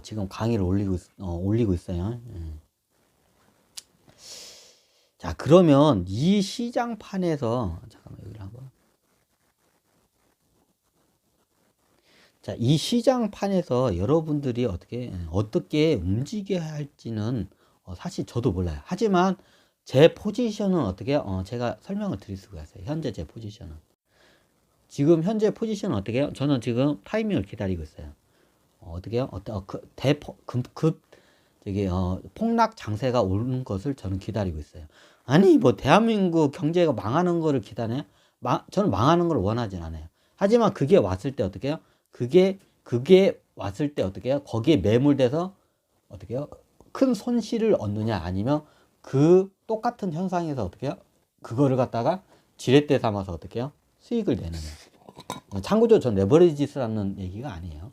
지금 강의를 올리고 있어요. 자, 그러면 이 시장판에서, 잠깐만, 여기를 한번. 자, 이 시장판에서 여러분들이 어떻게 움직여야 할지는 사실 저도 몰라요. 하지만 제 포지션은 제가 설명을 드릴 수가 있어요. 현재 제 포지션은. 지금 현재 포지션은 어떻게 해요? 저는 지금 타이밍을 기다리고 있어요. 어떻게 해요? 폭락 장세가 오는 것을 저는 기다리고 있어요. 아니, 뭐, 대한민국 경제가 망하는 거를 기다려요? 저는 망하는 걸 원하진 않아요. 하지만 그게 왔을 때 어떻게 해요? 그게 왔을 때 어떻게 해요? 거기에 매몰돼서 어떻게 해요? 큰 손실을 얻느냐, 아니면 그 똑같은 현상에서 어떻게 해요? 그거를 갖다가 지렛대 삼아서 어떻게 해요? 수익을 내느냐. 참고적으로 전 레버리지스라는 얘기가 아니에요.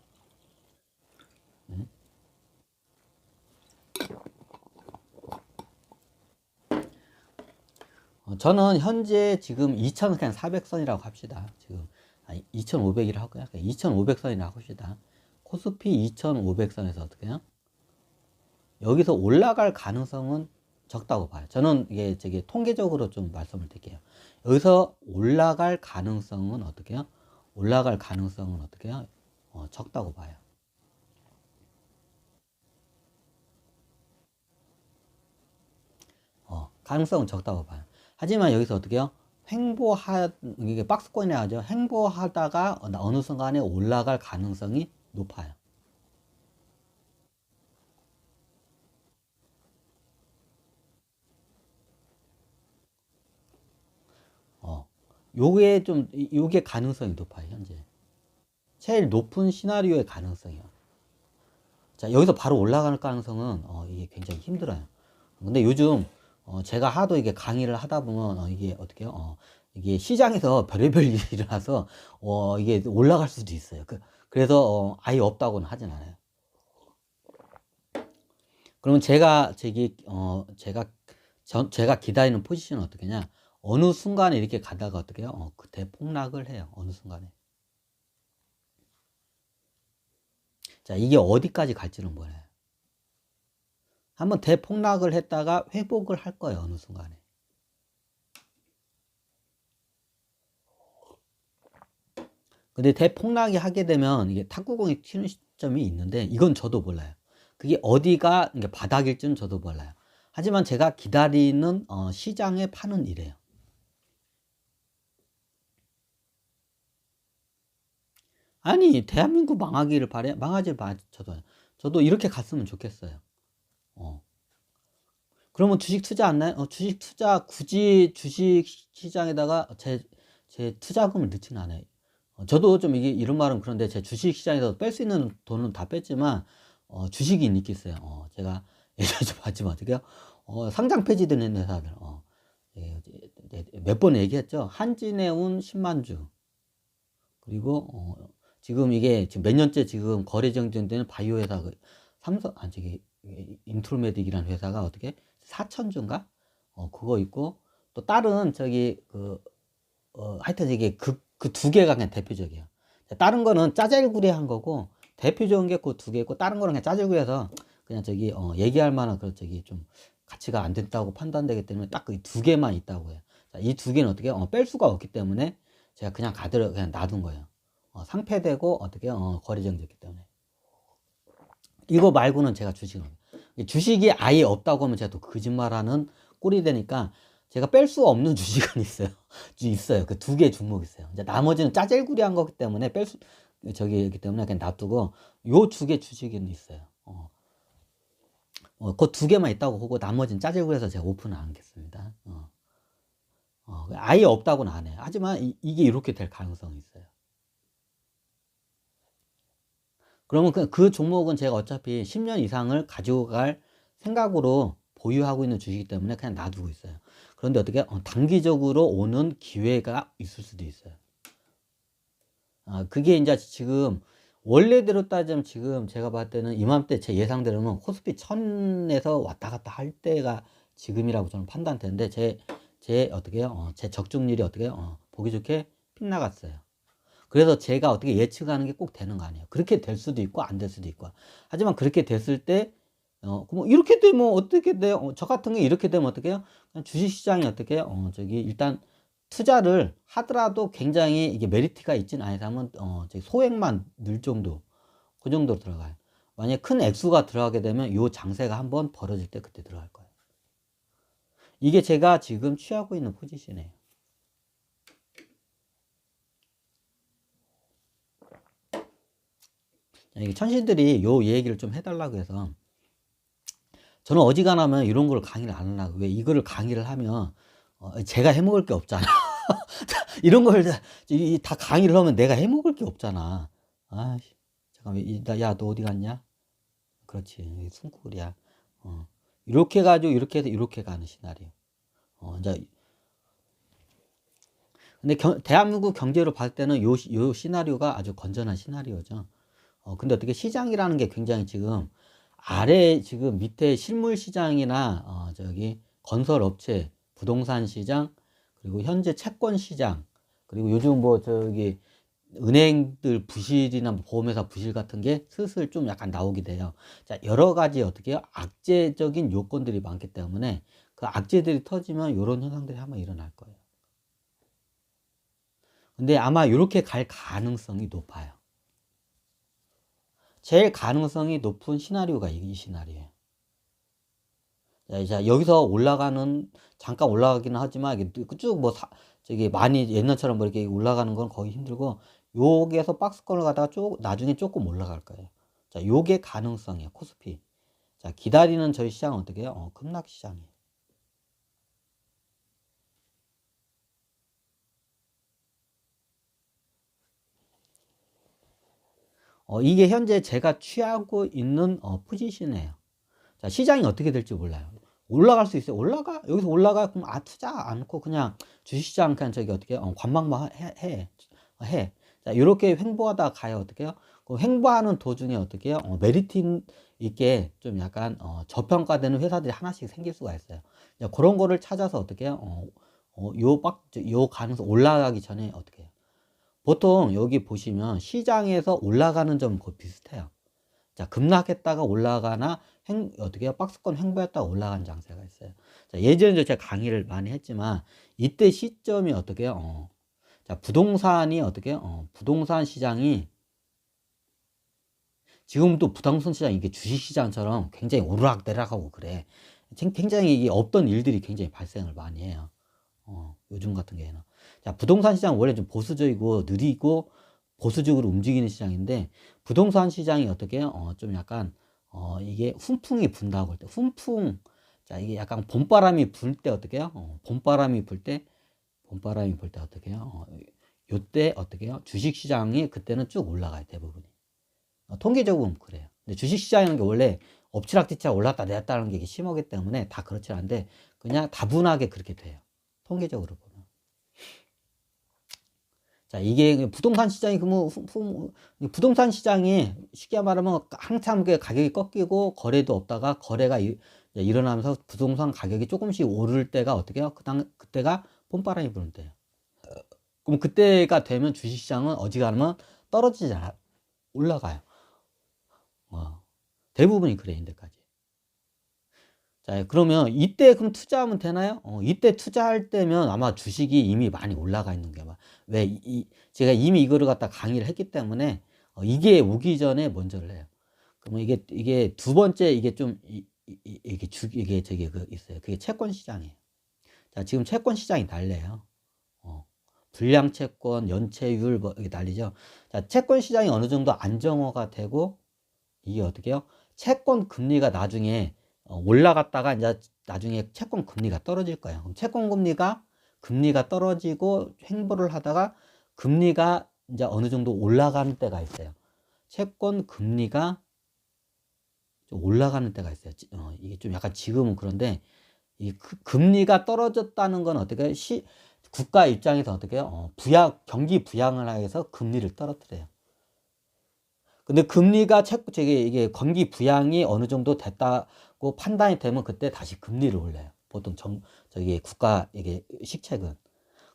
저는 현재 지금 2,400선이라고 합시다. 지금 2,500이라고 할까요? 2,500선이라고 합시다. 코스피 2,500선에서 어떻게 해요? 여기서 올라갈 가능성은 적다고 봐요. 저는 이게 통계적으로 좀 말씀을 드릴게요. 여기서 올라갈 가능성은 어떻게 해요? 올라갈 가능성은 어떻게 해요? 적다고 봐요. 가능성은 적다고 봐요. 하지만 여기서 어떻게 해요? 이게 박스권이라 하죠. 횡보하다가 어느 순간에 올라갈 가능성이 높아요. 요게 가능성이 높아요, 현재. 제일 높은 시나리오의 가능성이요. 자, 여기서 바로 올라가는 가능성은, 이게 굉장히 힘들어요. 근데 요즘, 제가 하도 이게 강의를 하다 보면, 이게 어떻게 해요? 이게 시장에서 별의별 일이 일어나서, 이게 올라갈 수도 있어요. 그래서, 아예 없다고는 하진 않아요. 그러면 제가 기다리는 포지션은 어떻게냐? 어느 순간에 이렇게 가다가 어떻게 해요? 그때 폭락을 해요. 어느 순간에. 자, 이게 어디까지 갈지는 몰라요. 한번 대폭락을 했다가 회복을 할 거예요. 어느 순간에. 근데 대폭락이 하게 되면 이게 탁구공이 튀는 시점이 있는데 이건 저도 몰라요. 그게 어디가 이게 바닥일지는 저도 몰라요. 하지만 제가 기다리는 시장의 판은 이래요. 아니, 대한민국 망하기를 바래. 망하지 마. 저도 이렇게 갔으면 좋겠어요. 어. 그러면 주식 투자 안 나요? 주식 투자 굳이 주식 시장에다가 제 투자금을 넣지는 않아요. 저도 좀 이게 이런 말은 그런데 제 주식 시장에서 뺄 수 있는 돈은 다 뺐지만 주식이 있긴 있어요. 제가 예전에 좀 봤지만 어떻게요? 상장 폐지된 회사들 몇 번 얘기했죠. 한진해운 10만 주, 그리고 지금 이게 지금 몇 년째 지금 거래 정지되는 바이오 회사 삼성 인트로메딕이라는 회사가 어떻게 4천 주인가? 그거 있고 또 다른 하여튼 이게 그 두 개가 그냥 대표적이에요. 다른 거는 짜잘구리한 거고 대표적인 게 그 두 개고 다른 거는 그냥 짜잘구리해서 그냥 얘기할 만한 좀 가치가 안 된다고 판단되기 때문에 딱 그 두 개만 있다고 해요. 이 두 개는 어떻게 뺄 수가 없기 때문에 제가 그냥 가드를 그냥 놔둔 거예요. 상폐되고 거래 정지했기 때문에. 이거 말고는 제가 주식이 아예 없다고 하면 제가 또 거짓말하는 꼴이 되니까 제가 뺄 수 없는 주식은 있어요. 그 두 개 종목 있어요. 이제 나머지는 짜잘구리한 거기 때문에 저기기 때문에 그냥 놔두고 요 두 개 주식은 있어요. 그 두 개만 있다고 하고 나머지는 짜잘구리해서 제가 오픈을 안 하겠습니다. 아예 없다고는 안 해요. 하지만 이게 이렇게 될 가능성이 있어요. 그러면 그 종목은 제가 어차피 10년 이상을 가지고 갈 생각으로 보유하고 있는 주식이기 때문에 그냥 놔두고 있어요. 그런데 단기적으로 오는 기회가 있을 수도 있어요. 그게 이제 지금 원래대로 따지면 지금 제가 봤을 때는 이맘때 제 예상대로는 코스피 1000에서 왔다 갔다 할 때가 지금이라고 저는 판단되는데 제 적중률이 보기 좋게 빗나갔어요. 그래서 제가 어떻게 예측하는 게 꼭 되는 거 아니에요. 그렇게 될 수도 있고 안 될 수도 있고. 하지만 그렇게 됐을 때 뭐 이렇게 되면 어떻게 돼요? 저 같은 경우에 이렇게 되면 어떻게 해요? 그냥 주식시장이 어떻게 해요? 저기 일단 투자를 하더라도 굉장히 이게 메리트가 있진 않다면 저기 소액만 늘 정도, 그 정도로 들어가요. 만약에 큰 액수가 들어가게 되면 요 장세가 한번 벌어질 때 그때 들어갈 거예요. 이게 제가 지금 취하고 있는 포지션이에요. 이게 천신들이 요 얘기를 좀 해달라고 해서 저는 어지간하면 이런 걸 강의를 안 하려고. 왜 이거를 강의를 하면 제가 해먹을 게 없잖아. 이런 걸 다 강의를 하면 내가 해먹을 게 없잖아. 아이씨, 잠깐만, 야, 너 어디 갔냐? 그렇지, 숨고리야. 이렇게 해가지고 이렇게 해서 이렇게 가는 시나리오. 이제 근데 대한민국 경제로 봤을 때는 요 시나리오가 아주 건전한 시나리오죠. 근데 어떻게 시장이라는 게 굉장히 지금 아래 지금 밑에 실물 시장이나 저기 건설 업체, 부동산 시장, 그리고 현재 채권 시장, 그리고 요즘 뭐 저기 은행들 부실이나 뭐 보험회사 부실 같은 게 슬슬 좀 약간 나오게 돼요. 자, 여러 가지 어떻게 해요? 악재적인 요건들이 많기 때문에 그 악재들이 터지면 이런 현상들이 한번 일어날 거예요. 근데 아마 이렇게 갈 가능성이 높아요. 제일 가능성이 높은 시나리오가 이 시나리오예요. 자, 여기서 올라가는, 잠깐 올라가기는 하지만 이게 쭉 뭐 저기 많이 옛날처럼 뭐 이렇게 올라가는 건 거의 힘들고, 여기에서 박스권을 가다가 나중에 조금 올라갈 거예요. 자, 요게 가능성이에요. 코스피. 자, 기다리는 저희 시장은 어떻게 해요? 급락 시장이에요. 이게 현재 제가 취하고 있는 포지션이에요. 자, 시장이 어떻게 될지 몰라요. 올라갈 수 있어요. 여기서 올라가. 그럼 투자 않고 그냥 주식시장 그냥 저기 어떻게 관망만 해. 자, 이렇게 횡보하다 가요. 어떻게 해요? 그 횡보하는 도중에 어떻게 해요? 메리트 있게 좀 약간 저평가되는 회사들이 하나씩 생길 수가 있어요. 자, 그런 거를 찾아서 어떻게 해요? 요 가능성 올라가기 전에 어떻게 해요? 보통 여기 보시면 시장에서 올라가는 점은 거의 비슷해요. 자, 급락했다가 올라가나 어떻게 해요? 박스권 횡보했다가 올라가는 장세가 있어요. 자, 예전에 제가 강의를 많이 했지만 이때 시점이 어떻게 해요? 자, 부동산이 어떻게 해요? 부동산 시장이 지금도 부동산 시장 이게 주식 시장처럼 굉장히 오르락내락하고 그래. 굉장히 이게 없던 일들이 굉장히 발생을 많이 해요. 요즘 같은 경우에는. 자, 부동산 시장 원래 좀 보수적이고 느리고 보수적으로 움직이는 시장인데, 부동산 시장이 어떻게 해요? 좀 약간 이게 훈풍이 분다고 할 때, 자, 이게 약간 봄바람이 불 때 어떻게 해요? 봄바람이 불 때 어떻게 해요? 요때 어떻게 해요? 주식 시장이 그때는 쭉 올라가요, 대부분이. 통계적으로는 그래요. 근데 주식 시장이라는 게 원래 엎치락뒤치락 올랐다 내렸다는 게 심하기 때문에 다 그렇지 않은데 그냥 다분하게 그렇게 돼요. 통계적으로 보면. 자, 이게 부동산 시장이 부동산 시장이 쉽게 말하면 한참 그 가격이 꺾이고 거래도 없다가 거래가 일어나면서 부동산 가격이 조금씩 오를 때가 어떻게 해요? 그때가 봄바람이 부는 때예요. 그럼 그때가 되면 주식시장은 어지간하면 떨어지지 않아, 올라가요. 대부분이 그래, 인데까지. 자, 그러면 이때 그럼 투자하면 되나요? 이때 투자할 때면 아마 주식이 이미 많이 올라가 있는 게 아마, 제가 이미 이거를 갖다 강의를 했기 때문에 이게 오기 전에 먼저를 해요. 그러면 이게 두 번째 이게 좀 이게 저기 있어요. 그게 채권 시장이에요. 자, 지금 채권 시장이 난리예요. 불량 채권, 연체율 뭐 이게 난리죠. 자, 채권 시장이 어느 정도 안정화가 되고 이게 어떻게 해요? 채권 금리가 나중에 올라갔다가 이제 나중에 채권 금리가 떨어질 거예요. 그럼 채권 금리가 떨어지고 횡보를 하다가 금리가 이제 어느 정도 올라가는 때가 있어요. 채권 금리가 좀 올라가는 때가 있어요. 이게 좀 약간 지금은 그런데 이 금리가 떨어졌다는 건 어떻게 해요? 국가 입장에서 어떻게 해요? 경기 부양을 해서 금리를 떨어뜨려요. 근데 금리가 이게 경기 부양이 어느 정도 됐다고 판단이 되면 그때 다시 금리를 올려요. 보통 국가 이게 식책은.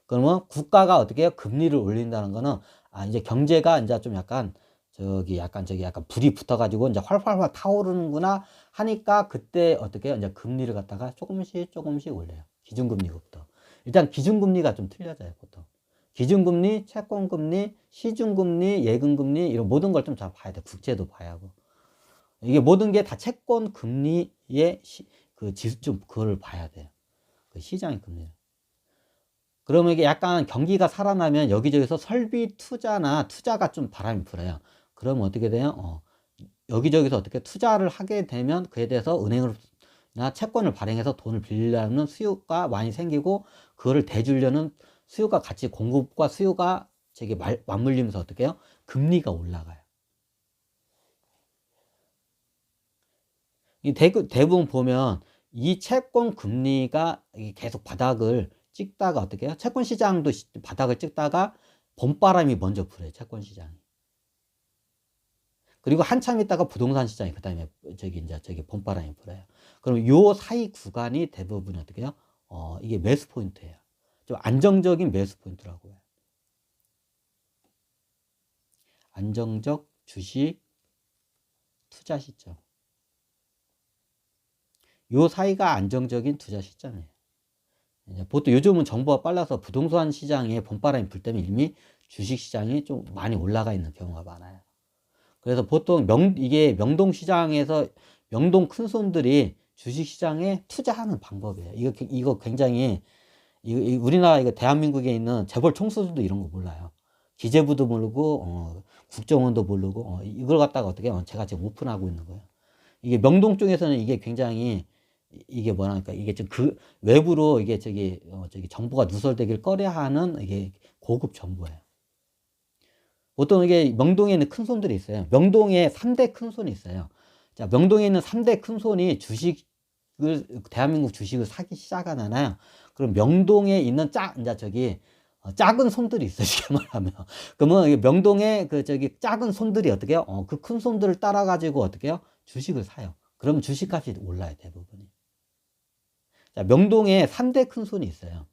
그러면 국가가 어떻게 해요? 금리를 올린다는 거는 아, 이제 경제가 이제 좀 약간 약간 불이 붙어가지고 이제 활활활 타오르는구나 하니까 그때 어떻게 이제 금리를 갖다가 조금씩 올려요. 기준금리부터. 일단 기준금리가 좀 틀려져요, 보통. 기준금리, 채권금리, 시중금리, 예금금리 이런 모든 걸 좀 다 봐야 돼. 국채도 봐야 하고. 이게 모든 게 다 채권금리의 그 지수 좀 그걸 봐야 돼요. 그 시장의 금리. 그러면 이게 약간 경기가 살아나면 여기저기서 설비 투자나 투자가 좀 바람이 불어요. 그러면 어떻게 돼요? 여기저기서 어떻게 투자를 하게 되면 그에 대해서 은행으로나 채권을 발행해서 돈을 빌리려는 수요가 많이 생기고 그거를 대주려는 수요가 같이 공급과 수요가 맞물리면서 어떻게 해요? 금리가 올라가요. 대부분 보면 이 채권 금리가 계속 바닥을 찍다가 어떻게 해요? 채권 시장도 바닥을 찍다가 봄바람이 먼저 불어요. 채권 시장이. 그리고 한참 있다가 부동산 시장이 그다음에 저기 봄바람이 불어요. 그럼 요 사이 구간이 대부분 어떻게 해요? 이게 매수 포인트예요. 좀 안정적인 매수 포인트라고 해요. 안정적 주식 투자 시점. 요 사이가 안정적인 투자 시점이에요. 보통 요즘은 정보가 빨라서 부동산 시장에 봄바람이 불 때면 이미 주식 시장이 좀 많이 올라가 있는 경우가 많아요. 그래서 보통 이게 명동 시장에서 명동 큰 손들이 주식 시장에 투자하는 방법이에요. 이거 굉장히 우리나라 이거 대한민국에 있는 재벌 총수들도 이런 거 몰라요. 기재부도 모르고 국정원도 모르고 이걸 갖다가 어떻게 제가 지금 오픈하고 있는 거예요. 이게 명동 쪽에서는 이게 굉장히 이게 뭐랄까 이게 좀 외부로 이게 저기 정보가 누설되길 꺼려하는 이게 고급 정보예요. 보통 이게 명동에 있는 큰 손들이 있어요. 명동에 3대 큰 손이 있어요. 자, 명동에 있는 3대 큰 손이 대한민국 주식을 사기 시작하잖아요. 그럼 명동에 있는 이제 작은 손들이 있어요. 쉽게 말하면. 그러면 명동에 작은 손들이 어떻게 해요? 그 큰 손들을 따라가지고 어떻게 해요? 주식을 사요. 그러면 주식값이 올라요, 대부분이. 자, 명동에 3대 큰 손이 있어요.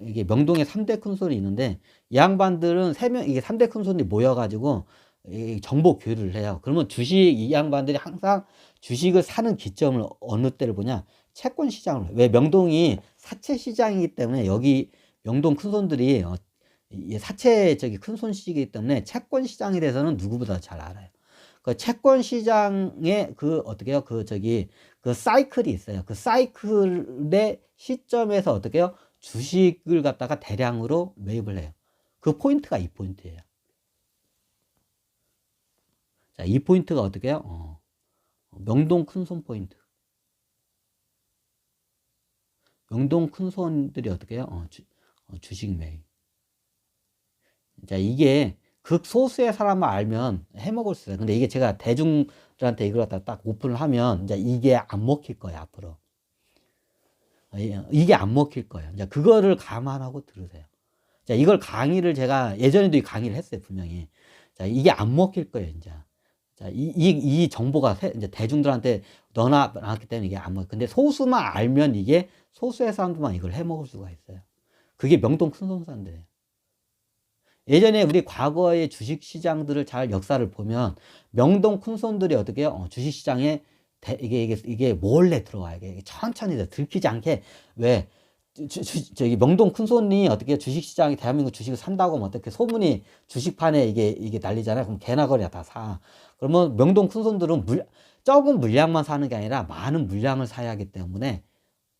이게 명동에 3대 큰 손이 있는데, 이 양반들은 이게 3대 큰 손이 모여가지고, 정보 교류를 해요. 그러면 이 양반들이 항상 주식을 사는 기점을 어느 때를 보냐? 채권 시장을. 왜 명동이 사채 시장이기 때문에 여기 명동 큰 손들이, 사채 큰 손이기 때문에 채권 시장에 대해서는 누구보다 잘 알아요. 그 채권 시장에 어떻게 해요? 그 사이클이 있어요. 그 사이클의 시점에서 어떻게 해요? 주식을 갖다가 대량으로 매입을 해요. 그 포인트가 이 포인트예요. 자, 이 포인트가 어떻게 해요? 명동 큰손 포인트. 명동 큰손들이 어떻게 해요? 주식 매입. 자, 이게 극소수의 사람만 알면 해먹을 수 있어요. 근데 이게 제가 대중들한테 이걸 갖다 딱 오픈을 하면 이제 이게 안 먹힐 거예요, 앞으로. 이게 안 먹힐 거예요. 이제 그거를 감안하고 들으세요. 자, 이걸 강의를 제가 예전에도 이 강의를 했어요, 분명히. 자, 이게 안 먹힐 거예요, 이제. 자, 이 정보가 이제 대중들한테 너나 나왔기 때문에 이게 안 먹혀. 근데 소수만 알면 이게 소수의 사람들만 이걸 해먹을 수가 있어요. 그게 명동 큰손사인데. 예전에 우리 과거의 주식시장들을 잘 역사를 보면 명동 큰손들이 어떻게 해요? 주식시장에 이게 몰래 들어와요. 이게 천천히 들키지 않게. 왜? 저기 명동 큰손이 어떻게 주식시장에 대한민국 주식을 산다고 하면 어떻게 소문이 주식판에 이게 날리잖아요. 그럼 개나 거리나 다 사. 그러면 명동 큰손들은 적은 물량만 사는 게 아니라 많은 물량을 사야 하기 때문에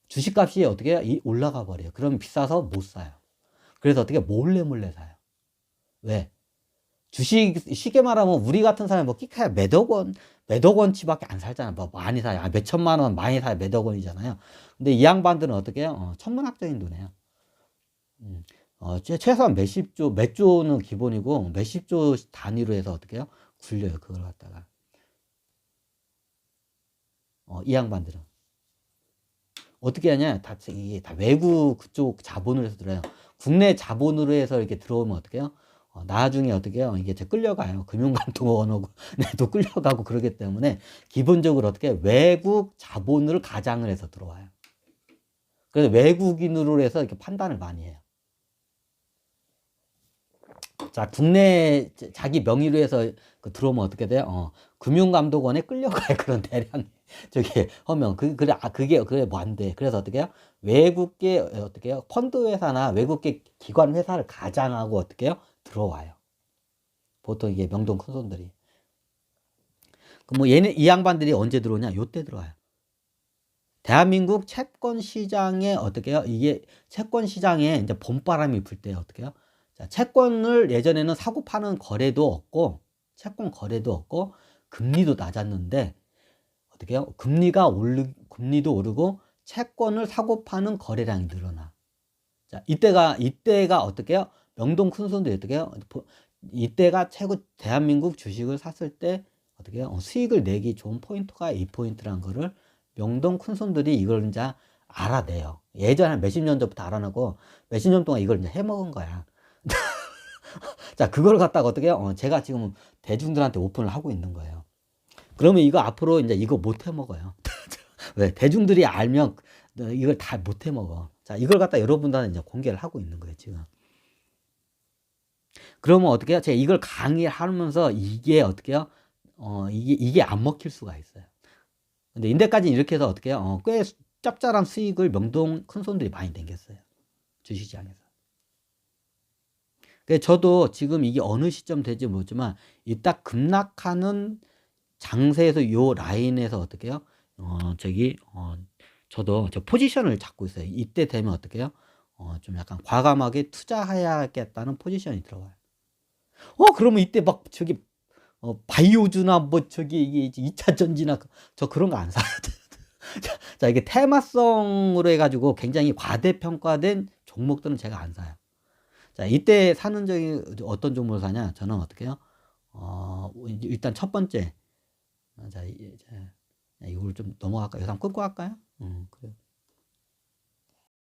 주식값이 어떻게 해요? 올라가 버려요. 그러면 비싸서 못 사요. 그래서 어떻게 몰래 사요. 왜? 쉽게 말하면 우리 같은 사람이 뭐 끼카야 몇억 원치밖에 안 살잖아. 뭐 많이 사요. 몇 천만 원 많이 사요. 몇억 원이잖아요. 근데 이 양반들은 어떻게 해요? 천문학적인 돈이에요. 최소한 몇 조는 기본이고 몇십 조 단위로 해서 어떻게 해요? 굴려요. 그걸 갖다가. 이 양반들은. 어떻게 하냐? 이게 다 외국 그쪽 자본으로 해서 들어요. 국내 자본으로 해서 이렇게 들어오면 어떻게 해요? 나중에 어떻게 해요? 이게 끌려가요. 금융감독원하고 또 끌려가고 그러기 때문에 기본적으로 어떻게 해요? 외국 자본을 가장을 해서 들어와요. 그래서 외국인으로 해서 이렇게 판단을 많이 해요. 자, 국내 자기 명의로 해서 들어오면 어떻게 돼요? 금융감독원에 끌려가요. 그런 대량 저기 하면 그게 뭐 안 돼. 그래서 어떻게 해요? 외국계 어떻게 해요? 펀드 회사나 외국계 기관 회사를 가장하고 어떻게 해요? 들어와요. 보통 이게 명동 큰 손들이. 그 뭐 얘네 이 양반들이 언제 들어오냐? 요때 들어와요. 대한민국 채권 시장에 어떻게 해요? 이게 채권 시장에 이제 봄바람이 불 때 어떻게 해요? 자, 채권을 예전에는 사고 파는 거래도 없고, 채권 거래도 없고, 금리도 낮았는데, 어떻게 해요? 금리도 오르고, 채권을 사고 파는 거래량이 늘어나. 자, 이때가 어떻게 해요? 명동 큰 손들이 어떻게 해요? 이때가 최고 대한민국 주식을 샀을 때 어떻게 해요? 수익을 내기 좋은 포인트가 이 포인트라는 거를 명동 큰 손들이 이걸 이제 알아내요. 예전에 몇십 년 전부터 알아내고 몇십 년 동안 이걸 이제 해먹은 거야. 자, 그걸 갖다가 어떻게 해요? 제가 지금 대중들한테 오픈을 하고 있는 거예요. 그러면 이거 앞으로 이제 이거 못 해먹어요. 왜? 대중들이 알면 이걸 다 못 해먹어. 자, 이걸 갖다 여러분들한테 이제 공개를 하고 있는 거예요, 지금. 그러면 어떻게 해요? 제가 이걸 강의하면서 이게 어떻게 해요? 이게 안 먹힐 수가 있어요. 근데 인데까지 이렇게 해서 어떻게 해요? 꽤 짭짤한 수익을 명동 큰 손들이 많이 남겼어요. 주식시장에서. 그래서 저도 지금 이게 어느 시점 될지 모르지만 이딱 급락하는 장세에서 요 라인에서 어떻게 해요? 저도 저 포지션을 잡고 있어요. 이때 되면 어떻게 해요? 좀 약간 과감하게 투자해야겠다는 포지션이 들어가요. 그러면 이때 막 바이오주나 뭐 이게 2차 전지나 저 그런 거 안 사요. 자, 이게 테마성으로 해가지고 굉장히 과대평가된 종목들은 제가 안 사요. 자, 이때 사는 적이 어떤 종목을 사냐? 저는 어떻게 해요? 일단 첫 번째. 자, 이걸 좀 넘어갈까요? 여기서 끊고 할까요? 그래요.